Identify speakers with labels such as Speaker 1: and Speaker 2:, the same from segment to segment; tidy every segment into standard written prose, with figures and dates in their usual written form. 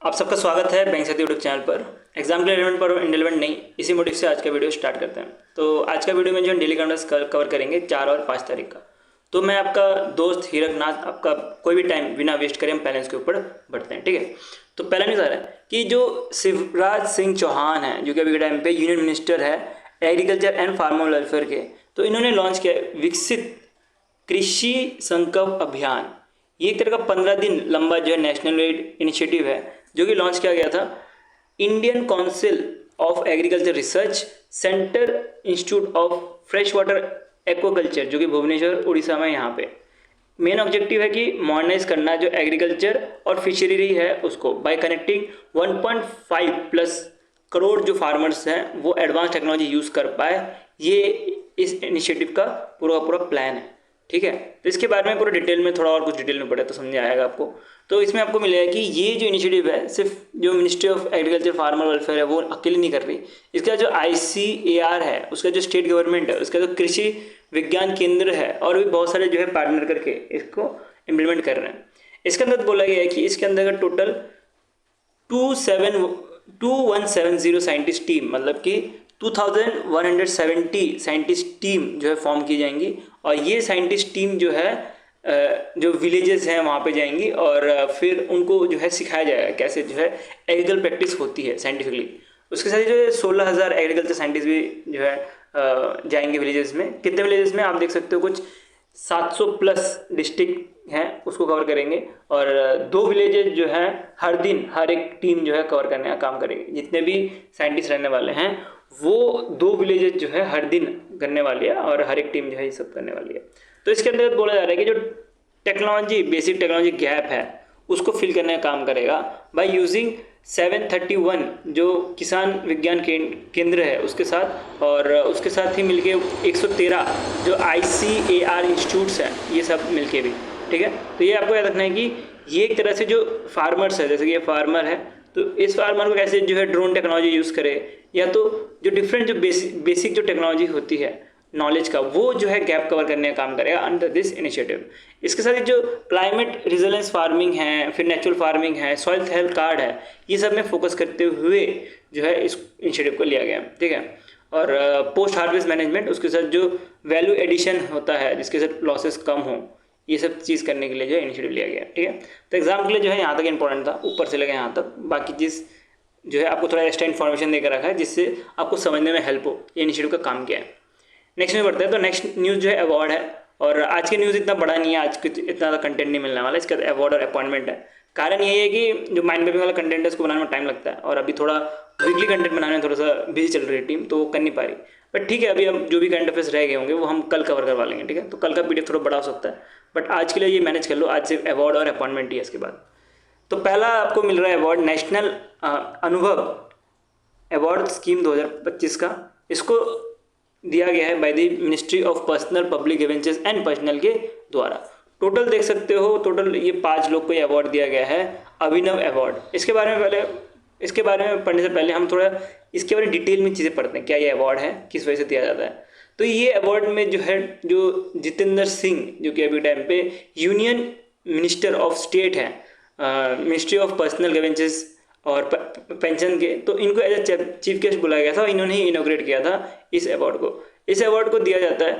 Speaker 1: आप सबका स्वागत है बैंक साथी यूट्यूब चैनल पर। एग्जाम के लिए रिलेवेंट पर इंडिलेवेंट नहीं, इसी मोटिव से आज का वीडियो स्टार्ट करते हैं। तो आज का वीडियो में जो डेली करंट कवर करेंगे 4 और 5 तारीख का। तो मैं आपका दोस्त हीरकनाथ, आपका कोई भी टाइम बिना वेस्ट करें हम पहले इसके ऊपर बढ़ते हैं, ठीक है। तो पहला न्यूज़ आ रहा है कि जो शिवराज सिंह चौहान है, जो कि अभी के टाइम पे यूनियन मिनिस्टर है एग्रीकल्चर एंड फार्मर वेलफेयर के, तो इन्होंने लॉन्च किया विकसित कृषि संकल्प अभियान। ये एक तरह का 15 दिन लंबा जो है नेशनल वाइड इनिशिएटिव है, जो कि लॉन्च किया गया था Indian council of agriculture research centre institute of fresh water aquaculture, जो कि भुवनेश्वर उड़ीसा में यहाँ पे। मेन ऑब्जेक्टिव है कि मॉडर्नाइज करना जो एग्रीकल्चर और फिशरी है उसको बाय कनेक्टिंग 1.5 प्लस करोड़ जो फार्मर्स हैं वो एडवांस टेक्नोलॉजी यूज़ कर पाए। ये इस इनिशिएटिव का पूरा प्लान है, ठीक है। तो इसके बारे में पूरा डिटेल में थोड़ा और कुछ डिटेल में पढ़े तो समझ आएगा आपको। तो इसमें आपको मिलेगा कि ये जो इनिशिएटिव है सिर्फ जो ministry of agriculture farmer welfare है वो अकेले नहीं कर रही। इसका जो ICAR है, उसका जो स्टेट गवर्नमेंट है, उसका जो कृषि विज्ञान केंद्र है, और भी बहुत सारे जो है पार्टनर करके इसको इम्प्लीमेंट कर रहे हैं। इसके अंदर बोला गया है कि इसके अंदर टोटल 2170 साइंटिस्ट टीम, मतलब कि 2170 साइंटिस्ट टीम जो है फॉर्म की जाएंगी। और ये साइंटिस्ट टीम जो है जो विलेजेस हैं वहाँ पे जाएंगी और फिर उनको जो है सिखाया जाएगा कैसे जो है एग्रीकल्चर प्रैक्टिस होती है साइंटिफिकली। उसके साथ ही जो है 16,000 एग्रीकल्चर साइंटिस्ट भी जो है जाएंगे विलेजेस में। कितने विलेजेस में आप देख सकते हो, कुछ 700 प्लस डिस्ट्रिक्ट हैं उसको कवर करेंगे। और 2 विलेजेस जो हैं हर दिन हर एक टीम जो है कवर करने का काम करेगी। जितने भी साइंटिस्ट रहने वाले हैं वो 2 विलेजेस जो है हर दिन करने वाली है और हर एक टीम जो है ये सब करने वाली है। तो इसके अंदर बोला जा रहा है कि जो टेक्नोलॉजी बेसिक टेक्नोलॉजी गैप है उसको फिल करने का काम करेगा बाय यूजिंग 731 जो किसान विज्ञान केंद्र है उसके साथ, और उसके साथ ही मिलके 113 जो ICAR इंस्टीट्यूट्स हैं, ये सब मिलके भी, ठीक है। तो ये आपको याद रखना है कि ये एक तरह से जो फार्मर्स है, जैसे कि ये फार्मर है, तो इस फार्मर को कैसे जो है ड्रोन टेक्नोलॉजी यूज़ करे, या तो जो डिफरेंट जो बेसिक जो टेक्नोलॉजी होती है नॉलेज का, वो जो है गैप कवर करने का काम करेगा अंडर दिस इनिशिएटिव। इसके साथ ही जो क्लाइमेट रिजिलेंस फार्मिंग है, फिर नेचुरल फार्मिंग है, सॉइल हेल्थ कार्ड है, ये सब में फोकस करते हुए जो है इस इनिशिएटिव को लिया गया, ठीक है। और पोस्ट हार्वेस्ट मैनेजमेंट, उसके साथ जो वैल्यू एडिशन होता है जिसके साथ लॉसेस कम हो, ये सब चीज़ करने के लिए जो है इनिशिएटिव लिया गया, ठीक है। तो एग्जाम के लिए जो है यहाँ तक इंपॉर्टेंट था, ऊपर से लगे यहाँ तक। बाकी चीज़ जो है आपको थोड़ा एक्स्ट्रा इन्फॉर्मेशन देकर रखा है जिससे आपको समझने में हेल्प हो ये इनिशिएटिव का काम क्या है। नेक्स्ट में बढ़ते हैं। तो नेक्स्ट न्यूज़ जो है अवार्ड है, और आज की न्यूज़ इतना बड़ा नहीं है, आज इतना ज़्यादा कंटेंट नहीं मिलने वाला। इसका अवार्ड और अपॉइंटमेंट है। कारण यही है कि जो माइंड मैपिंग वाला कंटेंट है उसको बनाने में टाइम लगता है, और अभी थोड़ा वीकली कंटेंट बनाने में थोड़ा सा बिजी चल रही है टीम, तो वो कर नहीं पा रही। बट ठीक है, अभी हम जो भी करंट अफेयर्स रह गए होंगे वो हम कल कवर करवा लेंगे, ठीक है। तो कल का PDF थोड़ा बड़ा हो सकता है, बट आज के लिए ये मैनेज कर लो। आज सिर्फ अवार्ड और अपॉइंटमेंट ही है। इसके बाद तो पहला आपको मिल रहा है अवार्ड नेशनल अनुभव अवार्ड स्कीम 2025 का। इसको दिया गया है by the ministry of personnel public grievances and personal के द्वारा। टोटल देख सकते हो, टोटल ये 5 लोग को ये अवार्ड दिया गया है, अभिनव अवार्ड। इसके बारे में पढ़ने से पहले हम थोड़ा इसके बारे में डिटेल में चीज़ें पढ़ते हैं, क्या ये अवार्ड है, किस वजह से दिया जाता है। तो ये अवार्ड में जो है जो जितेंद्र सिंह, जो कि अभी टाइम पे यूनियन मिनिस्टर ऑफ स्टेट है, मिनिस्ट्री ऑफ पर्सनल ग्रीवेंसेस और पेंशन के, तो इनको एज ए चीफ गेस्ट बुलाया गया था और इन्होंने ही इनोग्रेट किया था इस अवार्ड को। इस अवार्ड को दिया जाता है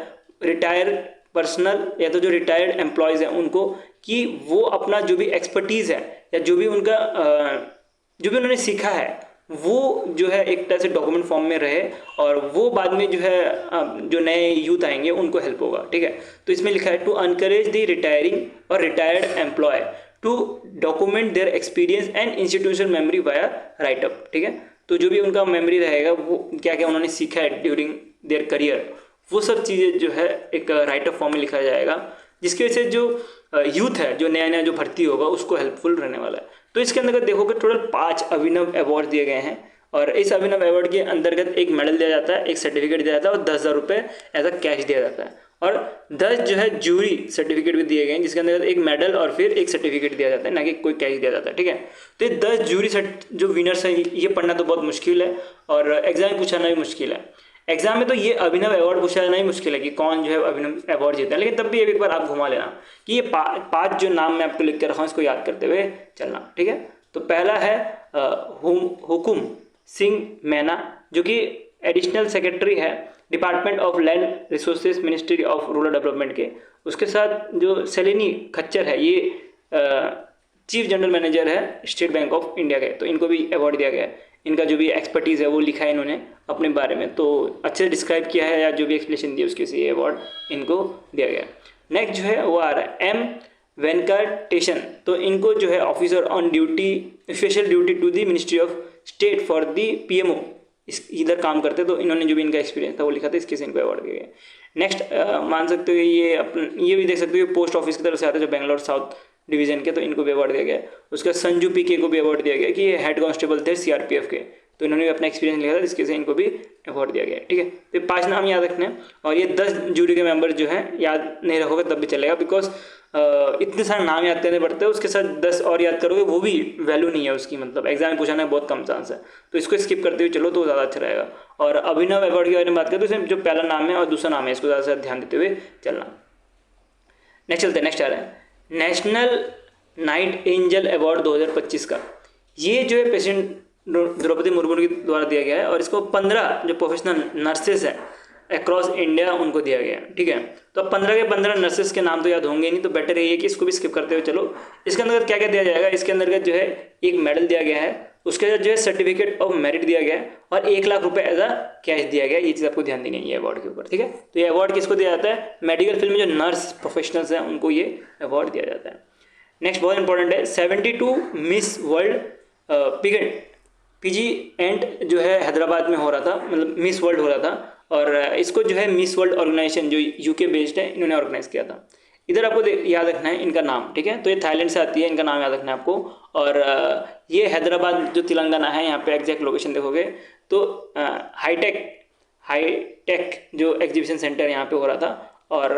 Speaker 1: रिटायर पर्सनल या तो जो रिटायर्ड एम्प्लॉयज़ हैं उनको, कि वो अपना जो भी एक्सपर्टीज़ है या जो भी उनका जो भी उन्होंने सीखा है वो जो है एक तरह से डॉक्यूमेंट फॉर्म में रहे, और वो बाद में जो है जो नए यूथ आएंगे उनको हेल्प होगा, ठीक है। तो इसमें लिखा है टू अनकरेज द रिटायरिंग और retired employ to document their experience and institutional memory via write up, ठीक है। तो जो भी उनका मेमोरी रहेगा, वो क्या क्या उन्होंने सीखा है ड्यूरिंग देयर करियर, वो सब चीज़ें जो है एक राइटअप फॉर्म में लिखा जाएगा, जिसकी वजह से जो यूथ है जो नया जो भर्ती होगा उसको हेल्पफुल रहने वाला है। तो इसके अंतर्गत देखोगे टोटल 5 अभिनव अवार्ड दिए गए हैं, और इस अभिनव अवार्ड के अंतर्गत एक मेडल दिया जाता है, एक सर्टिफिकेट दिया जाता है और 10,000 रुपये एज अ कैश दिया जाता है, और 10 जो है जूरी सर्टिफिकेट भी दिए गए हैं जिसके अंदर एक मेडल और फिर एक सर्टिफिकेट दिया जाता है, ना कि कोई कैश दिया जाता है, ठीक है। तो ये 10 जूरी जो विनर्स हैं ये पढ़ना तो बहुत मुश्किल है, और एग्जाम में पूछाना भी मुश्किल है। एग्जाम में तो ये अभिनव अवार्ड पूछा जाना ही मुश्किल है कि कौन जो है अभिनव अवार्ड जीता है, लेकिन तब भी एक बार आप घुमा लेना कि ये 5 जो नाम मैं आपको लिख कर रखा हूँ इसको याद करते हुए चलना, ठीक है। तो पहला है हुकुम सिंह मैना, जो कि एडिशनल सेक्रेटरी है department of land resources ministry of rural development के। उसके साथ जो सेलिनी खच्चर है, ये चीफ जनरल मैनेजर है स्टेट बैंक ऑफ इंडिया के, तो इनको भी अवार्ड दिया गया है। इनका जो भी एक्सपर्टीज़ है वो लिखा है इन्होंने अपने बारे में, तो अच्छे से डिस्क्राइब किया है या जो भी एक्सप्लेनेशन दी उसके से ये अवार्ड इनको दिया गया है। नेक्स्ट जो है वो आ रहा है एम वेंकटेशन, तो इनको जो है officer on duty special duty to the ministry of state for the PMO, इस इधर काम करते, तो इन्होंने जो भी इनका एक्सपीरियंस था वो लिखा था, इसके से इनको अवार्ड दिया गया। नेक्स्ट मान सकते हो ये भी देख सकते हो पोस्ट ऑफिस की तरफ से आते हैं जो बेंगलोर साउथ डिवीजन के, तो इनको भी अवार्ड दिया गया। उसका संजू पीके को भी अवार्ड दिया गया कि ये हेड कांस्टेबल थे सीआरपीएफ के, तो इन्होंने भी अपना एक्सपीरियंस लिखा था, जिसके से इनको भी अवार्ड दिया गया। ठीक है, तो 5 नाम याद रखने हैं, और ये 10 जूरी के मेंबर जो हैं याद नहीं रखोगे तब भी चलेगा, बिकॉज इतने सारे नाम याद करने पड़ते हैं, उसके साथ 10 और याद करोगे वो भी वैल्यू नहीं है उसकी, मतलब एग्जाम में पूछाने बहुत कम चांस है, तो इसको स्किप करते हुए चलो तो ज़्यादा अच्छा रहेगा। और अभिनव अवार्ड के बारे में बात करें तो इसमें जो पहला नाम है और दूसरा नाम है इसको ज़्यादा से ध्यान देते हुए चलना। नेक्स्ट चलते हैं, नेक्स्ट आ रहा है नेशनल नाइट एंजल अवार्ड 2025 का। ये जो है प्रेसिडेंट द्रौपदी मुर्मू के द्वारा दिया गया है, और इसको 15 जो प्रोफेशनल नर्सेस हैं अक्रॉस इंडिया उनको दिया गया है। ठीक है, तो अब 15 के 15 नर्सेस के नाम तो याद होंगे नहीं, तो बेटर यही है कि इसको भी स्किप करते हुए चलो। इसके अंदर क्या क्या दिया जाएगा, इसके अंदर जो है एक मेडल दिया गया है, उसके साथ जो है सर्टिफिकेट ऑफ मेरिट दिया गया है, और 1 लाख रुपए एज अ कैश दिया गया है। ये चीज़ आपको ध्यान देनी है ये अवार्ड के ऊपर। ठीक है, तो ये अवार्ड किसको दिया जाता है, मेडिकल फील्ड में जो नर्स प्रोफेशनल्स हैं उनको ये अवार्ड दिया जाता है। नेक्स्ट बहुत इंपॉर्टेंट है 72 मिस वर्ल्ड पीजी एंड जो है हैदराबाद में हो रहा था, मतलब मिस वर्ल्ड हो रहा था, और इसको जो है मिस वर्ल्ड ऑर्गेनाइजेशन जो यूके बेस्ड है इन्होंने ऑर्गेनाइज किया था। इधर आपको याद रखना है इनका नाम। ठीक है, तो ये थाईलैंड से आती है, इनका नाम याद रखना है आपको। और ये हैदराबाद जो तेलंगाना है, यहाँ पे एग्जैक्ट लोकेशन देखोगे तो हाईटेक जो एग्जीबिशन सेंटर यहाँ पे हो रहा था, और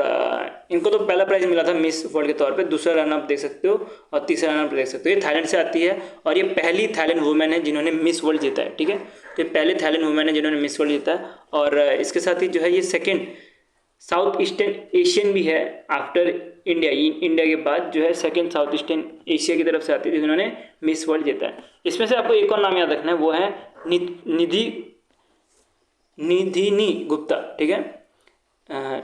Speaker 1: इनको तो पहला प्राइज मिला था मिस वर्ल्ड के तौर पे, दूसरा रनअप देख सकते हो और तीसरा रनअप देख सकते हो। ये थाईलैंड से आती है, और ये पहली थाईलैंड वुमेन है जिन्होंने मिस वर्ल्ड जीता है। ठीक है, तो ये पहले थाईलैंड वुमेन है जिन्होंने मिस वर्ल्ड जीता है, और इसके साथ ही जो है ये सेकेंड साउथ ईस्टर्न एशियन भी है आफ्टर इंडिया के बाद जो है सेकेंड साउथ ईस्टर्न एशिया की तरफ से आती है जिन्होंने मिस वर्ल्ड जीता है। इसमें से आपको एक और नाम याद रखना है, वो है निधिनी गुप्ता। ठीक है,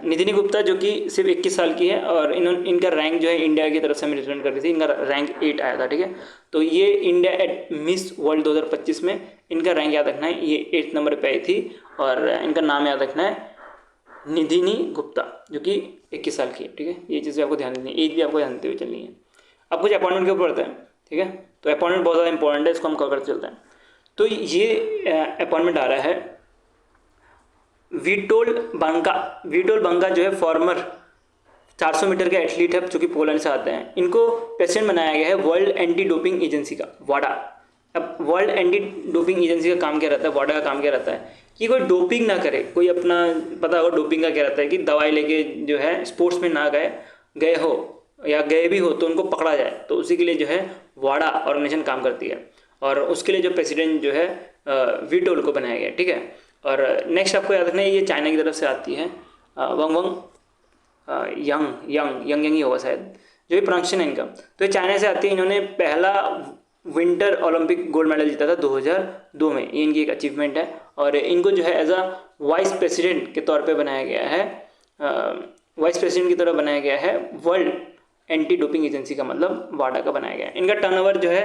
Speaker 1: निधिनी गुप्ता जो कि सिर्फ 21 साल की है, और इनका रैंक जो है इंडिया की तरफ से हमें रिप्रेजेंट करती थी, इनका रैंक 8 आया था। ठीक है, तो ये इंडिया एट मिस वर्ल्ड 2025 में इनका रैंक याद रखना है, ये 8th नंबर पे आई थी, और इनका नाम याद रखना है निधिनी गुप्ता जो कि 21 साल की है। ठीक है, ये चीज़ें आपको ध्यान देनी है, एज भी आपको ध्यान देते हुए चलनी है। अब कुछ अपॉइंटमेंट के ऊपर पढ़ते हैं। ठीक है, तो अपॉइंटमेंट बहुत ज़्यादा इंपॉर्टेंट है, इसको हम करते चलते हैं। तो ये अपॉइंटमेंट आ रहा है वीटोल बंगा जो है फॉर्मर 400 मीटर के एथलीट है जो कि पोलैंड से आते हैं। इनको प्रेसिडेंट बनाया गया है वर्ल्ड एंटी डोपिंग एजेंसी का, वाडा। अब वर्ल्ड एंटी डोपिंग एजेंसी का काम क्या रहता है, वाडा का काम क्या रहता है कि कोई डोपिंग ना करे, कोई अपना पता होगा डोपिंग का क्या रहता है कि दवाई लेके जो है स्पोर्ट्स में ना गए हो या गए भी हो तो उनको पकड़ा जाए, तो उसी के लिए जो है वाडा ऑर्गेनाइजेशन काम करती है, और उसके लिए जो प्रेसिडेंट जो है वीटोल को बनाया गया। ठीक है, और नेक्स्ट आपको याद रखना है ये चाइना की तरफ से आती है, यंग ही होगा शायद जो भी प्रोनाउंसिएशन है इनका, तो ये चाइना से आती है। इन्होंने पहला विंटर ओलंपिक गोल्ड मेडल जीता था 2002 में, ये इनकी एक अचीवमेंट है, और इनको जो है एज अ वाइस प्रेसिडेंट के तौर पे बनाया गया है, वाइस प्रेसिडेंट की तरह बनाया गया है वर्ल्ड एंटी डोपिंग एजेंसी का, मतलब वाडा का बनाया गया है। इनका टर्नओवर जो है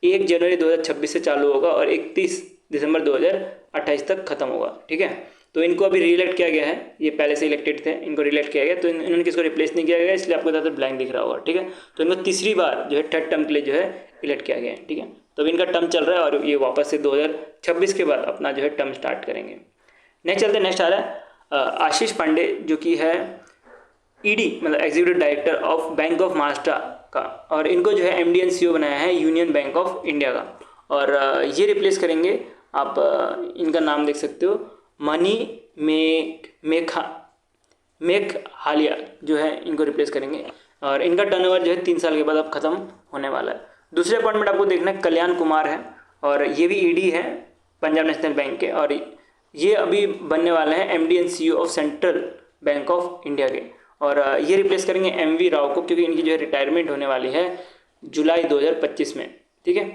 Speaker 1: 1 जनवरी 2026 से चालू होगा और 31 दिसंबर 2028 तक खत्म होगा। ठीक है, तो इनको अभी रीइलेक्ट किया गया है, ये पहले से इलेक्टेड थे, इनको रीइलेक्ट किया गया, तो इन्होंने किसको रिप्लेस नहीं किया गया, इसलिए आपको ज़्यादा ब्लैंक दिख रहा होगा। ठीक है, तो इनको तीसरी बार जो है 3rd टर्म के लिए जो है इलेक्ट किया गया है। ठीक है, तो अभी इनका टर्म चल रहा है और ये वापस से 2026 के बाद अपना जो है टर्म स्टार्ट करेंगे। नेक्स्ट चलते, नेक्स्ट आ रहा है आशीष पांडे जो कि है ईडी मतलब executive director of bank of Maharashtra का, और इनको जो है MD एंड CEO बनाया है यूनियन बैंक ऑफ इंडिया का, और ये रिप्लेस करेंगे आप इनका नाम देख सकते हो मनी मेघालिया जो है इनको रिप्लेस करेंगे, और इनका टर्नओवर जो है 3 साल के बाद अब खत्म होने वाला है। दूसरे अपॉइंटमेंट आपको देखना है कल्याण कुमार है, और ये भी ED है पंजाब नेशनल बैंक के, और ये अभी बनने वाले हैं MD and CEO of central bank of India के, और ये रिप्लेस करेंगे MV राव को, क्योंकि इनकी जो है रिटायरमेंट होने वाली है जुलाई 2025 में। ठीक है,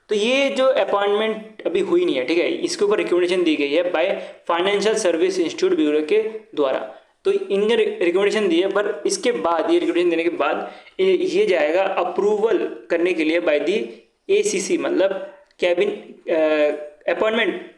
Speaker 1: तो ये जो अपॉइंटमेंट अभी हुई नहीं है, ठीक है, इसके ऊपर रिकमेंडेशन दी गई है by financial service institute bureau के द्वारा। तो इनने रिकमेंडेशन दी है, पर इसके बाद ये रिकमेंडेशन देने के बाद ये जाएगा अप्रूवल करने के लिए बाय दी ACC, मतलब cabin appointment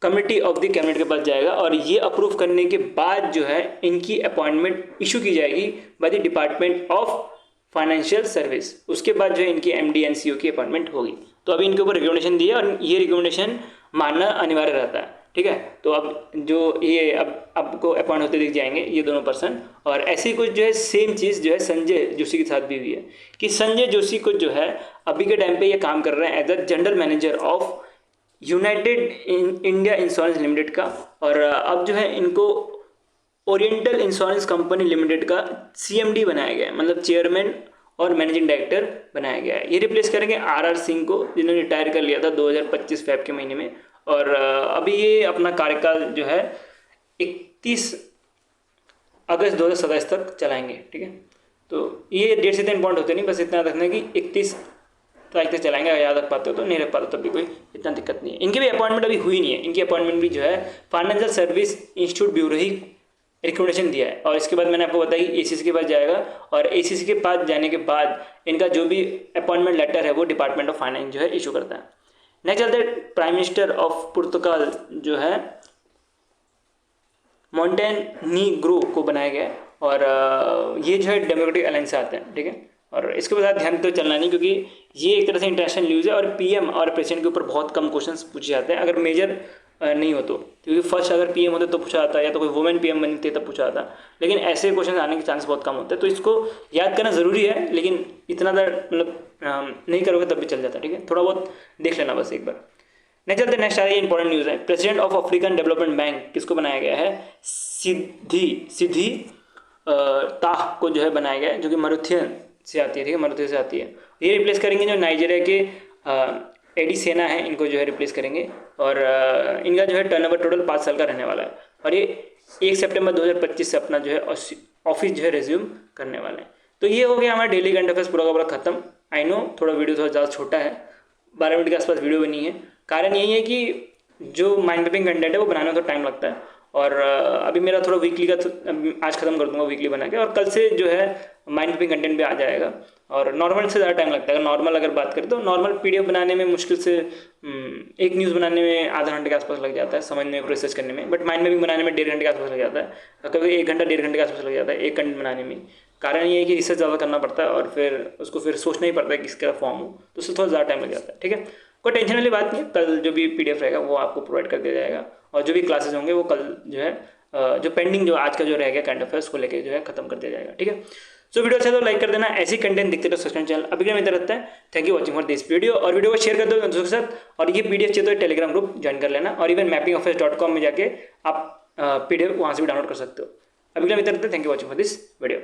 Speaker 1: committee of the cabinet के पास जाएगा, और ये अप्रूव करने के बाद जो है इनकी अपॉइंटमेंट इशू की जाएगी by the department of financial service. उसके बाद जो है इनकी MD and CO की अपॉइंटमेंट होगी। तो अभी इनके ऊपर रिकमेंडेशन दिया और ये रिकमेंडेशन मानना अनिवार्य रहता है, ठीक है। तो अब जो ये अब आपको अपॉइंट होते दिख जाएंगे ये दोनों पर्सन। और ऐसी कुछ जो है सेम चीज़ जो है संजय जोशी के साथ भी हुई है कि संजय जोशी को जो है अभी के टाइम पे ये काम कर रहे हैं as a general manager of United India Insurance Limited का, और अब जो है इनको ओरिएंटल इंश्योरेंस कंपनी लिमिटेड का CMD बनाया गया है, मतलब चेयरमैन और मैनेजिंग डायरेक्टर बनाया गया है। ये रिप्लेस करेंगे RR सिंह को, जिन्होंने रिटायर कर लिया था 2025 फेब के महीने में, और अभी ये अपना कार्यकाल जो है 31 अगस्त 2027 तक चलाएंगे, ठीक है। तो ये डेट से इतना इंपॉर्टेंट होते नहीं, बस इतना रखना है कि 31 तारीख तक चलाएंगे। अगर याद रख पाते हो तो, नहीं रख पाते तब भी कोई इतना दिक्कत नहीं है। इनकी भी अपॉइंटमेंट अभी हुई नहीं है, इनकी अपॉइंटमेंट भी जो है फाइनेंशियल सर्विस इंस्टीट्यूट ब्यूरो ही रिकमेंडेशन दिया है। और इसके बाद मैंने आपको बताया कि ACC के पास जाएगा, और ACC के पास जाने के बाद इनका जो भी अपॉइंटमेंट लेटर है वो डिपार्टमेंट ऑफ फाइनेंस जो है इशू करता है। नेक्स्ट चलते हैं प्राइम मिनिस्टर ऑफ पुर्तगाल जो है मोंटेनीग्रो को बनाया गया है, और ये जो है डेमोक्रेटिक अलायंस से आते हैं, ठीक है। और इसके बाद ध्यान तो चलना नहीं, क्योंकि ये एक तरह से इंटरनेशनल न्यूज़ है, और PM और प्रेसिडेंट के ऊपर बहुत कम क्वेश्चंस पूछे जाते हैं अगर मेजर नहीं हो तो, क्योंकि फर्स्ट अगर PM होते तो पूछा जाता, या तो कोई वुमेन PM बनती तब पूछा जाता, लेकिन ऐसे क्वेश्चन आने के चांस बहुत कम होते हैं। तो इसको याद करना ज़रूरी है, लेकिन इतना मतलब नहीं करोगे तब भी चल जाता है, ठीक है। थोड़ा बहुत देख लेना बस एक बार। नेक्स्ट चलते नेक्स्ट आ रही है इंपॉर्टेंट न्यूज़ है। President of African development bank किसको बनाया गया है? सिद्धि ताह को जो है बनाया गया है, जो कि मरुथियन से आती है, ठीक है, मरुथियन से आती है। ये रिप्लेस करेंगे जो नाइजीरिया के एडी सेना है, इनको जो है रिप्लेस करेंगे, और इनका जो है टर्नओवर टोटल 5 साल का रहने वाला है, और ये 1 सितंबर 2025 से अपना जो है ऑफिस जो है रिज्यूम करने वाले हैं। तो ये हो गया हमारा डेली करंट अफेयर्स पूरा का पूरा खत्म। आई नो थोड़ा वीडियो थोड़ा ज़्यादा छोटा है, 12 मिनट के आसपास वीडियो बनी है। कारण यही है कि जो माइंड मैपिंग कंटेंट है वो बनाने में थोड़ा टाइम लगता है, और अभी मेरा थोड़ा वीकली का आज खत्म कर दूंगा वीकली बना के, और कल से जो है माइंड मैपिंग कंटेंट भी आ जाएगा। और नॉर्मल से ज़्यादा टाइम लगता है। नॉर्मल अगर बात करें तो नॉर्मल PDF बनाने में मुश्किल से एक न्यूज़ बनाने में आधा घंटे के आसपास लग जाता है, समझने में, रिसर्च करने में। बट माइंड मैपिंग बनाने में 1.5 घंटे के आसपास लग जाता है, कभी 1 घंटा 1.5 घंटे के आसपास लग जाता है एक कंटेंट बनाने में। कारण ये है कि रिसर्च ज़्यादा करना पड़ता है, और फिर उसको फिर सोचना ही पड़ता है कि किसका फॉर्म हो, तो उससे थोड़ा ज़्यादा टाइम लग जाता है, ठीक है। कोई टेंशन वाली बात नहीं है, कल जो भी PDF रहेगा वो आपको प्रोवाइड कर दिया जाएगा, और जो भी क्लासेस होंगे वो कल जो है जो पेंडिंग जो आज का जो रह गया करंट अफेयर्स को लेकर जो है खत्म कर दिया जाएगा, ठीक है। सो वीडियो अच्छा तो लाइक कर देना, ऐसी कंटेंट दिखते तो सब्सक्राइब चैनल अभी के लिए मिलता रहता है। Thank you watching for this video, और वीडियो को शेयर कर दो दोस्तों के साथ, और ये PDF चाहिए तो टेलीग्राम ग्रुप ज्वाइन कर लेना, और इवन mappingaffairs.com में जाके आप PDF वहाँ से भी डाउनलोड कर सकते हो। अभी के लिए मिलता रहता है। Thank you watching for this video.